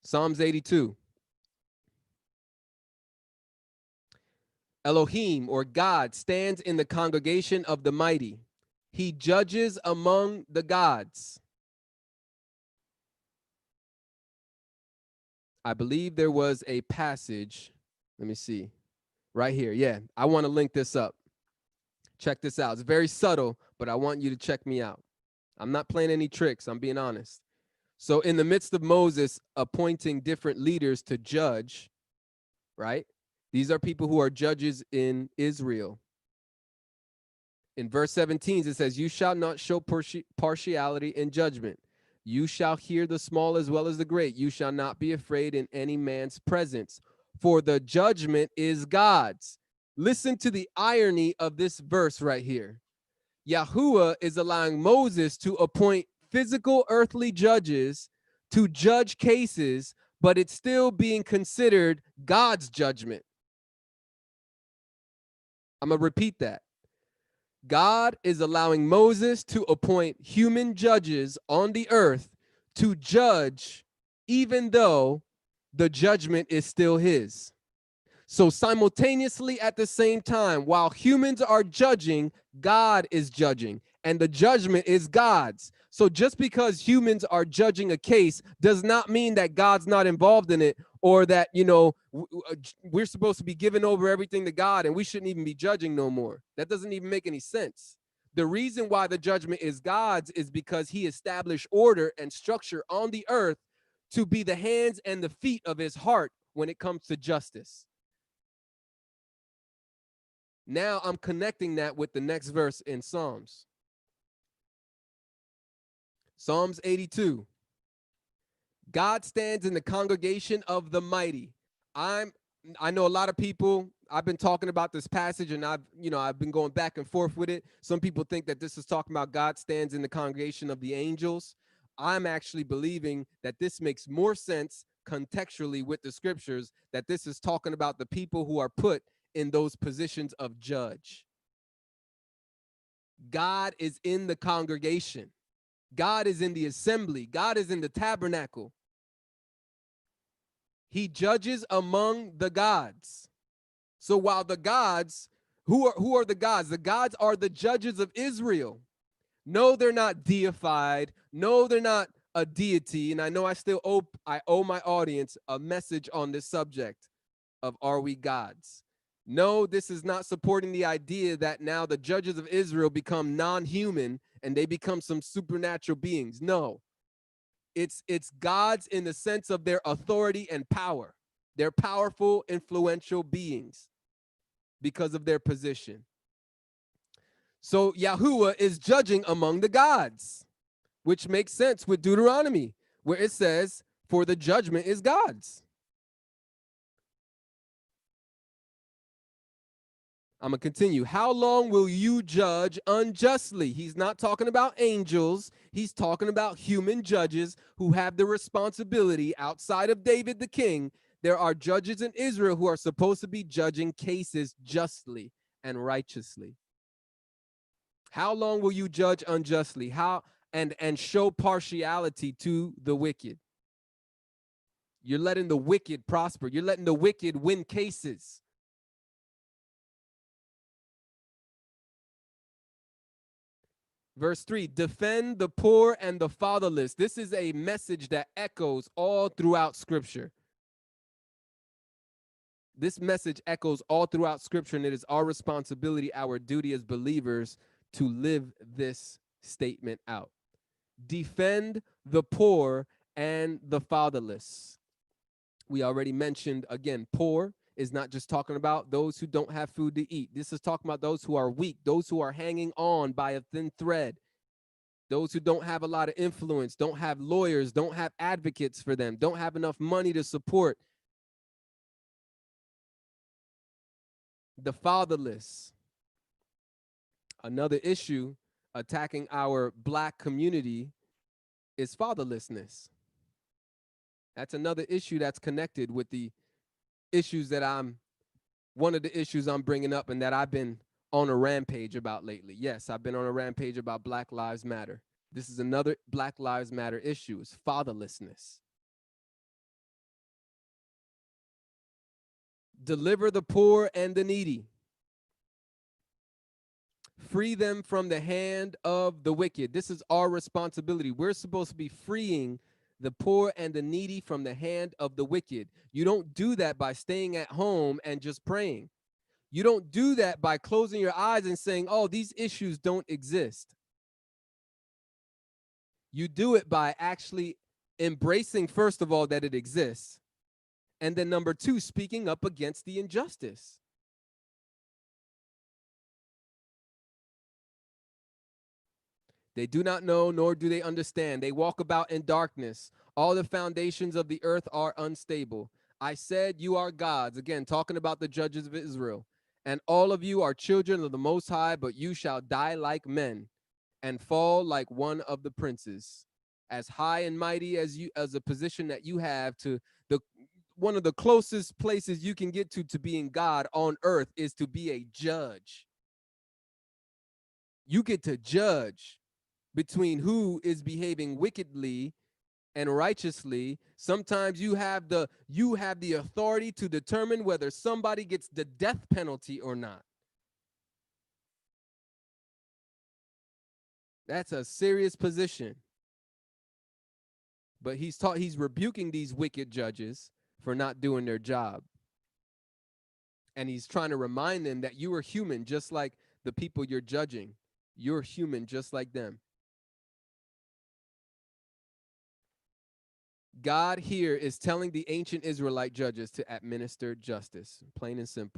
Psalms 82. Elohim, or God, stands in the congregation of the mighty. He judges among the gods. I believe there was a passage. Let me see. Right here. Yeah, I want to link this up. Check this out. It's very subtle, but I want you to check me out. I'm not playing any tricks. I'm being honest. So in the midst of Moses appointing different leaders to judge, right? These are people who are judges in Israel. In verse 17, it says, you shall not show partiality in judgment. You shall hear the small as well as the great. You shall not be afraid in any man's presence, for the judgment is God's. Listen to the irony of this verse right here. Yahuwah is allowing Moses to appoint physical earthly judges to judge cases, but it's still being considered God's judgment. I'm going to repeat that. God is allowing Moses to appoint human judges on the earth to judge, even though the judgment is still his. So simultaneously at the same time, while humans are judging, God is judging, and the judgment is God's. So just because humans are judging a case does not mean that God's not involved in it, or that, you know, we're supposed to be giving over everything to God and we shouldn't even be judging no more. That doesn't even make any sense. The reason why the judgment is God's is because he established order and structure on the earth to be the hands and the feet of his heart when it comes to justice. Now I'm connecting that with the next verse in Psalms. Psalms 82. God stands in the congregation of the mighty. I know a lot of people, I've been talking about this passage and I've been going back and forth with it. Some people think that this is talking about God stands in the congregation of the angels. I'm actually believing that this makes more sense contextually with the scriptures, that this is talking about the people who are put in those positions of judge. God is in the congregation. God is in the assembly. God is in the tabernacle. He judges among the gods. So while the gods, who are the gods? The gods are the judges of Israel. No, they're not deified. No, they're not a deity. And I know I owe my audience a message on this subject of are we gods? No, this is not supporting the idea that now the judges of Israel become non-human and they become some supernatural beings. No, it's gods in the sense of their authority and power. They're powerful, influential beings because of their position. So Yahuwah is judging among the gods, which makes sense with Deuteronomy, where it says, for the judgment is God's. I'm going to continue. How long will you judge unjustly? He's not talking about angels. He's talking about human judges who have the responsibility outside of David the king. There are judges in Israel who are supposed to be judging cases justly and righteously. How long will you judge unjustly? And show partiality to the wicked? You're letting the wicked prosper. You're letting the wicked win cases. Verse 3, defend the poor and the fatherless. This is a message that echoes all throughout Scripture. This message echoes all throughout Scripture, and it is our responsibility, our duty as believers, to live this statement out. Defend the poor and the fatherless. We already mentioned, again, poor is not just talking about those who don't have food to eat. This is talking about those who are weak, those who are hanging on by a thin thread, those who don't have a lot of influence, don't have lawyers, don't have advocates for them, don't have enough money to support. The fatherless. Another issue attacking our Black community is fatherlessness. That's another issue that's connected with the issues that one of the issues I'm bringing up and that I've been on a rampage about lately. Yes, I've been on a rampage about Black Lives Matter. This is another Black Lives Matter issue, is fatherlessness. Deliver the poor and the needy. Free them from the hand of the wicked. This is our responsibility. We're supposed to be freeing the poor and the needy from the hand of the wicked. You don't do that by staying at home and just praying. You don't do that by closing your eyes and saying, oh, these issues don't exist. You do it by actually embracing, first of all, that it exists. And then number two, speaking up against the injustice. They do not know, nor do they understand. They walk about in darkness. All the foundations of the earth are unstable. I said, you are gods. Again, talking about the judges of Israel. And all of you are children of the Most High, but you shall die like men and fall like one of the princes. As high and mighty as a position that you have, to the one of the closest places you can get to being God on earth is to be a judge. You get to judge between who is behaving wickedly and righteously. Sometimes you have the authority to determine whether somebody gets the death penalty or not. That's a serious position. But he's rebuking these wicked judges for not doing their job. And he's trying to remind them that you are human just like the people you're judging. You're human just like them. God here is telling the ancient Israelite judges to administer justice, plain and simple.